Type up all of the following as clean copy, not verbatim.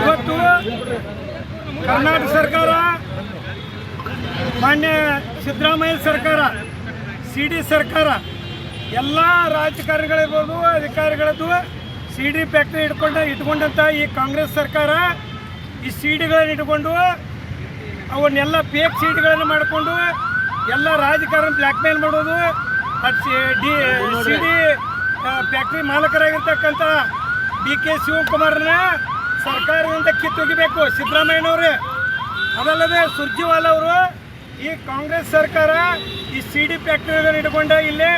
ಇವತ್ತು ಕರ್ನಾಟಕ ಸರ್ಕಾರ ಮಾನ್ಯ ಸಿದ್ದರಾಮಯ್ಯ ಸರ್ಕಾರ CD ಸರ್ಕಾರ ಎಲ್ಲ ರಾಜಕಾರಣಿಗಳಿರ್ಬೋದು ಅಧಿಕಾರಿಗಳದ್ದು CD ಫ್ಯಾಕ್ಟ್ರಿ ಇಟ್ಕೊಂಡಂಥ ಈ ಕಾಂಗ್ರೆಸ್ ಸರ್ಕಾರ ಈ CDಗಳನ್ನು ಇಟ್ಕೊಂಡು ಅವನ್ನೆಲ್ಲ ಫೇಕ್ CDಗಳನ್ನು ಮಾಡಿಕೊಂಡು ಎಲ್ಲ ರಾಜಕಾರಣ ಬ್ಲ್ಯಾಕ್ ಮೇಲ್ ಮಾಡೋದು. CD ಫ್ಯಾಕ್ಟ್ರಿ ಮಾಲಕರಾಗಿರ್ತಕ್ಕಂಥ DK ಶಿವಕುಮಾರ್ನ ಸರ್ಕಾರದಿಂದ ಕಿತ್ತೊಗಿಬೇಕು ಸಿದ್ದರಾಮಯ್ಯನವ್ರೆ. ಅದಲ್ಲದೆ ಸುರ್ಜಿವಾಲ ಅವರು ಈ ಕಾಂಗ್ರೆಸ್ ಸರ್ಕಾರ ಈ CD ಫ್ಯಾಕ್ಟ್ರಿಗಳನ್ನು ಇಟ್ಕೊಂಡು ಇಲ್ಲೇ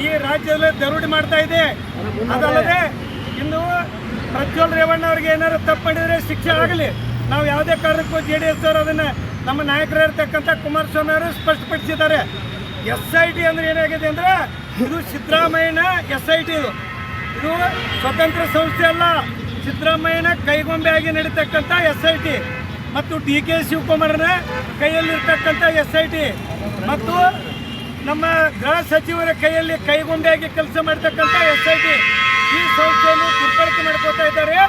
ಈ ರಾಜ್ಯದಲ್ಲಿ ದರೋಡೆ ಮಾಡ್ತಾ ಇದೆ. ಅದಲ್ಲದೆ ಇನ್ನು ಪ್ರಜ್ವಲ್ ರೇವಣ್ಣ ಅವ್ರಿಗೆ ಏನಾದ್ರು ತಪ್ಪು ಮಾಡಿದರೆ ಶಿಕ್ಷೆ ಆಗಲಿ. ನಾವು ಯಾವುದೇ ಕಾರಣಕ್ಕೂ JDS ಅವರು ಅದನ್ನು ನಮ್ಮ ನಾಯಕರಿರ್ತಕ್ಕಂಥ ಕುಮಾರಸ್ವಾಮಿ ಅವರು ಸ್ಪಷ್ಟಪಡಿಸಿದ್ದಾರೆ. SIT ಅಂದರೆ ಏನಾಗಿದೆ ಅಂದರೆ ಇದು ಸಿದ್ದರಾಮಯ್ಯನ SIT ಇದು ಸ್ವತಂತ್ರ ಸಂಸ್ಥೆ ಅಲ್ಲ, ಸಿದ್ದರಾಮಯ್ಯನ ಕೈಗೊಂಬೆಯಾಗಿ ನಡೀತಕ್ಕಂಥ SIT ಮತ್ತು DK ಶಿವಕುಮಾರನ ಕೈಯಲ್ಲಿರ್ತಕ್ಕಂಥ SIT ಮತ್ತು ನಮ್ಮ ಗೃಹ ಸಚಿವರ ಕೈಯಲ್ಲಿ ಕೈಗೊಂಬೆಯಾಗಿ ಕೆಲಸ ಮಾಡ್ತಕ್ಕಂಥ SIT ಈ ಸಂಸ್ಥೆಯನ್ನು ದುರ್ಬಳಕೆ ಮಾಡ್ಕೋತಾ ಇದ್ದಾರೆ.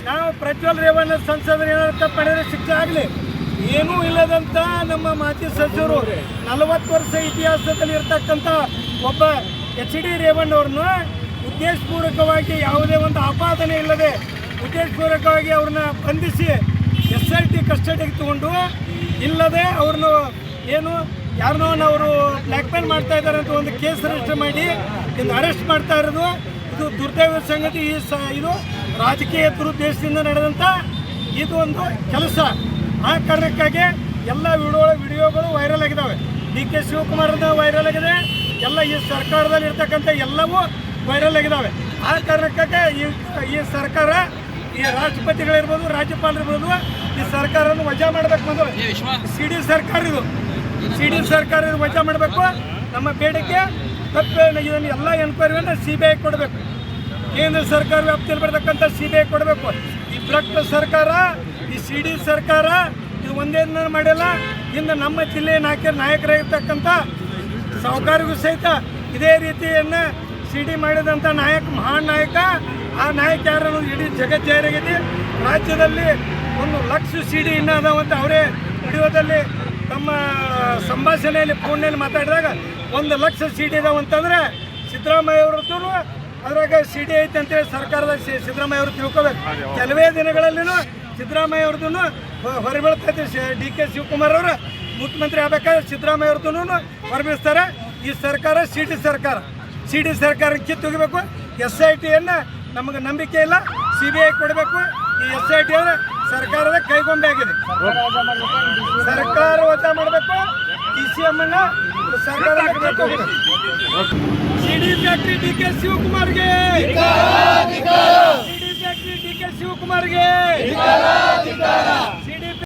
ನಾವು ಪ್ರಜ್ವಲ್ ರೇವಣ್ಣ ಸಂಸದರು ಏನಾದ್ರು ತಪ್ಪು ಮಾಡಿದರೆ ಶಿಕ್ಷೆ ಆಗಲಿ. ಏನೂ ಇಲ್ಲದಂಥ ನಮ್ಮ ಮಾಜಿ ಸಚಿವರು 40 ವರ್ಷ ಇತಿಹಾಸದಲ್ಲಿ ಇರ್ತಕ್ಕಂಥ ಒಬ್ಬ HD ರೇವಣ್ಣವ್ರನ್ನ ಉದ್ದೇಶಪೂರ್ವಕವಾಗಿ ಯಾವುದೇ ಒಂದು ಆಪಾದನೆ ಇಲ್ಲದೆ ಉದ್ದೇಶಪೂರ್ವಕವಾಗಿ ಅವ್ರನ್ನ ಬಂಧಿಸಿ SIT ಕಸ್ಟಡಿಗೆ ತಗೊಂಡು ಇಲ್ಲದೆ ಅವ್ರನ್ನ ಏನು ಯಾರನ್ನೋ ಅವರು ಬ್ಲ್ಯಾಕ್ ಮೇಲ್ ಮಾಡ್ತಾ ಇದ್ದಾರೆ ಅಂತ ಒಂದು ಕೇಸ್ ರಿಜಿಸ್ಟರ್ ಮಾಡಿ ಇಂದು ಅರೆಸ್ಟ್ ಮಾಡ್ತಾ ಇರೋದು ಇದು ದುರ್ದೈವ ಸಂಗತಿ. ಇದು ರಾಜಕೀಯ ದುರುದ್ದೇಶದಿಂದ ನಡೆದಂಥ ಇದು ಒಂದು ಕೆಲಸ. ಆ ಕಾರಣಕ್ಕಾಗಿ ಎಲ್ಲ ವಿಡಿಯೋಗಳು ವೈರಲ್ ಆಗಿದ್ದಾವೆ. DK ಶಿವಕುಮಾರ್ದ ವೈರಲ್ ಆಗಿದೆ, ಎಲ್ಲ ಈ ಸರ್ಕಾರದಲ್ಲಿ ಇರ್ತಕ್ಕಂಥ ಎಲ್ಲವೂ ವೈರಲ್ ಆಗಿದ್ದಾವೆ. ಆ ಕಾರಣಕ್ಕಾಗಿ ಈ ಸರ್ಕಾರ ಈ ರಾಷ್ಟ್ರಪತಿಗಳಿರ್ಬೋದು ರಾಜ್ಯಪಾಲರಿರ್ಬೋದು ಈ ಸರ್ಕಾರವನ್ನು ವಜಾ ಮಾಡಬೇಕು. ಮೊದಲು CD ಸರ್ಕಾರ ಇದು ವಜಾ ಮಾಡಬೇಕು. ನಮ್ಮ ಬೇಡಿಕೆ ತಪ್ಪೇನು ಇದನ್ನು ಎಲ್ಲ ಎನ್ಕ್ವೈರಿಯನ್ನು CBI ಕೊಡಬೇಕು. ಕೇಂದ್ರ ಸರ್ಕಾರ ವ್ಯಾಪ್ತಿಯಲ್ಲಿ ಬರ್ತಕ್ಕಂಥ CBI ಕೊಡಬೇಕು. ಈ ಭ್ರಷ್ಟ ಸರ್ಕಾರ ಈ CD ಸರ್ಕಾರ ಇದು ಒಂದೇನ ಮಾಡಿಲ್ಲ. ಇನ್ನು ನಮ್ಮ ಜಿಲ್ಲೆಯ ನಾಯಕರಾಗಿರ್ತಕ್ಕಂಥ ಸಾಹುಕಾರಿಗೂ ಸಹಿತ ಇದೇ ರೀತಿಯನ್ನು CD ಮಾಡಿದಂಥ ಮಹಾನ್ ನಾಯಕ. ಆ ನಾಯಕ ಯಾರು ಇಡೀ ಜಗತ್ತು ಜಾರಿಯಾಗಿದೆ. ರಾಜ್ಯದಲ್ಲಿ 1 ಲಕ್ಷ CD ಇನ್ನೂ ಅದಾವಂತ ಅವರೇ ವಿಡಿಯೋದಲ್ಲಿ ತಮ್ಮ ಸಂಭಾಷಣೆಯಲ್ಲಿ ಫೋನ್ನಲ್ಲಿ ಮಾತಾಡಿದಾಗ 1 ಲಕ್ಷ CD ಇದಾವಂತಂದರೆ ಸಿದ್ದರಾಮಯ್ಯ ಅವ್ರದ್ದು ಅದ್ರಾಗ CD ಐತೆ ಅಂತೇಳಿ ಸರ್ಕಾರದ ಸಿದ್ದರಾಮಯ್ಯ ಅವರು ತಿಳ್ಕೋಬೇಕು. ಕೆಲವೇ ದಿನಗಳಲ್ಲಿನೂ ಸಿದ್ದರಾಮಯ್ಯ ಅವ್ರದ್ದು ಹೊರಬೀಳ್ತೈತೆ. DK ಶಿವಕುಮಾರ್ ಅವರು ಮುಖ್ಯಮಂತ್ರಿ ಆಗಬೇಕಾದ್ರೆ ಸಿದ್ದರಾಮಯ್ಯ ಅವ್ರದ್ದು ಹೊರಬೀಳಿಸ್ತಾರೆ. ಈ ಸರ್ಕಾರ CD ಸರ್ಕಾರ ಕಿತ್ತೊಗಿಬೇಕು. SITಯನ್ನು ನಮಗೆ ನಂಬಿಕೆ ಇಲ್ಲ, CBI ಕೊಡಬೇಕು. ಈ SIT ಅಂದರೆ ಸರ್ಕಾರದ ಕೈಗೊಂಬೆ ಆಗಿದೆ. ಸರ್ಕಾರ ವಜಾ ಮಾಡಬೇಕು. DCM ಅನ್ನ ಸರ್ಕಾರ CD factory DK ಶಿವಕುಮಾರ್ಗೆ, CD factory DK ಶಿವಕುಮಾರ್ಗೆ.